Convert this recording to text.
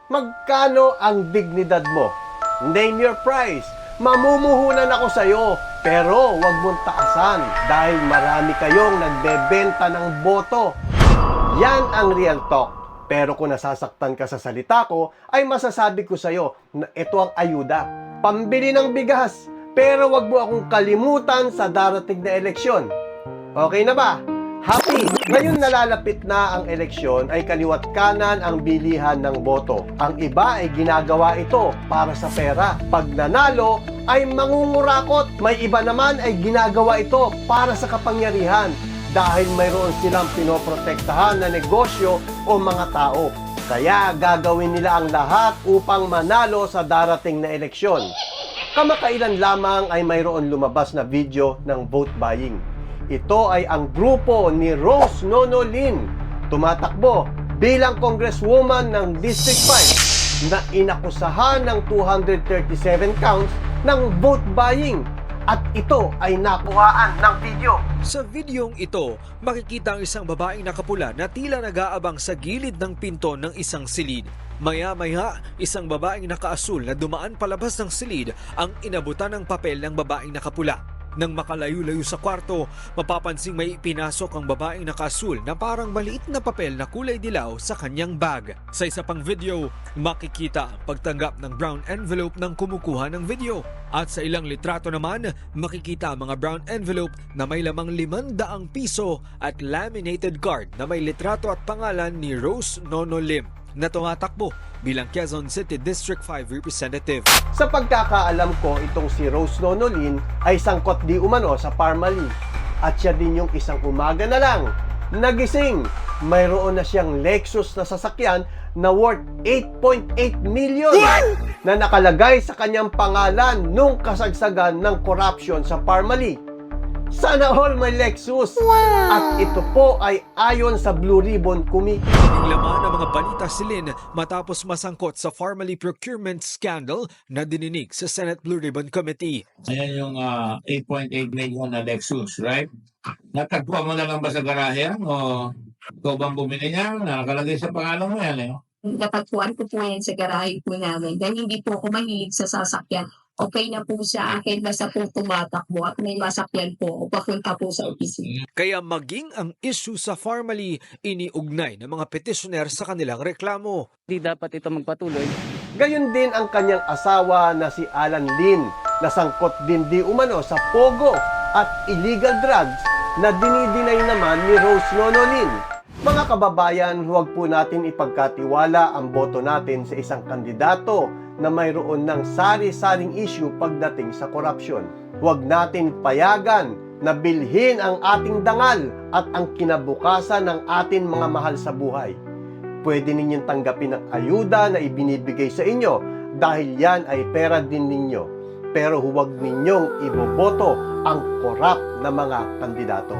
Magkano ang dignidad mo? Name your price. Mamumuhunan ako sa'yo, pero wag mong taasan dahil marami kayong nagbebenta ng boto. Yan ang real talk. Pero kung nasasaktan ka sa salita ko, ay masasabi ko sa'yo na ito ang ayuda. Pambili ng bigas, pero wag mo akong kalimutan sa darating na eleksyon. Okay na ba? Happy! Ngayon nalalapit na ang eleksyon ay kaliwat kanan ang bilihan ng boto. Ang iba ay ginagawa ito para sa pera. Pag nanalo ay mangungurakot. May iba naman ay ginagawa ito para sa kapangyarihan dahil mayroon silang pinoprotektahan na negosyo o mga tao. Kaya gagawin nila ang lahat upang manalo sa darating na eleksyon. Kamakailan lamang ay mayroon lumabas na video ng vote buying. Ito ay ang grupo ni Rose Nonolin, tumatakbo bilang congresswoman ng District 5 na inakusahan ng 237 counts ng vote buying at ito ay nakuhaan ng video. Sa videong ito, makikita ang isang babaeng nakapula na tila nag-aabang sa gilid ng pinto ng isang silid. Maya-maya, isang babaeng nakaasul na dumaan palabas ng silid ang inabutan ng papel ng babaeng nakapula. Nang makalayo-layo sa kwarto, mapapansing may ipinasok ang babaeng nakaasul na parang maliit na papel na kulay dilaw sa kanyang bag. Sa isa pang video, makikita ang pagtanggap ng brown envelope ng kumukuha ng video. At sa ilang litrato naman, makikita ang mga brown envelope na may lamang 500 piso at laminated card na may litrato at pangalan ni Rose Nonolim na tumatakbo bilang Quezon City District 5 Representative. Sa pagkakaalam ko, itong si Rose Nonolin ay sangkot di umano sa Parmali. At siya din yung isang umaga na lang nagising. Mayroon na siyang Lexus na sasakyan na worth 8.8 million na nakalagay sa kanyang pangalan nung kasagsagan ng corruption sa Parmali. Sana all may Lexus! At ito po ay ayon sa Blue Ribbon Committee. Ang laman ng mga balita silin matapos masangkot sa Parmali procurement scandal na dininig sa Senate Blue Ribbon Committee. Ayan yung 8.8 million na Lexus, right? Natagpuan mo na lang ba sa garahe yan? O ikaw bang bumili niya? Nakalagay sa pangalan mo yan eh. Natagpuan ko po yan sa garahe po namin. Dahil hindi po ako mahilig sa sasakyan. Okay na po sa akin basta po tumatakbo at may masakyan po o papunta po sa opisina. Kaya maging ang issue sa Parmali iniugnay ng mga petitioner sa kanilang reklamo. Di dapat ito magpatuloy. Gayon din ang kanyang asawa na si Alan Lin na sangkot din di umano sa pogo at illegal drugs na dinidinay naman ni Rose Nonolin. Mga kababayan, huwag po natin ipagkatiwala ang boto natin sa isang kandidato na mayroon ng sari-saring issue pagdating sa korupsyon. Huwag natin payagan na bilhin ang ating dangal at ang kinabukasan ng ating mga mahal sa buhay. Pwede ninyong tanggapin ang ayuda na ibinibigay sa inyo dahil yan ay pera din ninyo. Pero huwag ninyong iboboto ang korap na mga kandidato.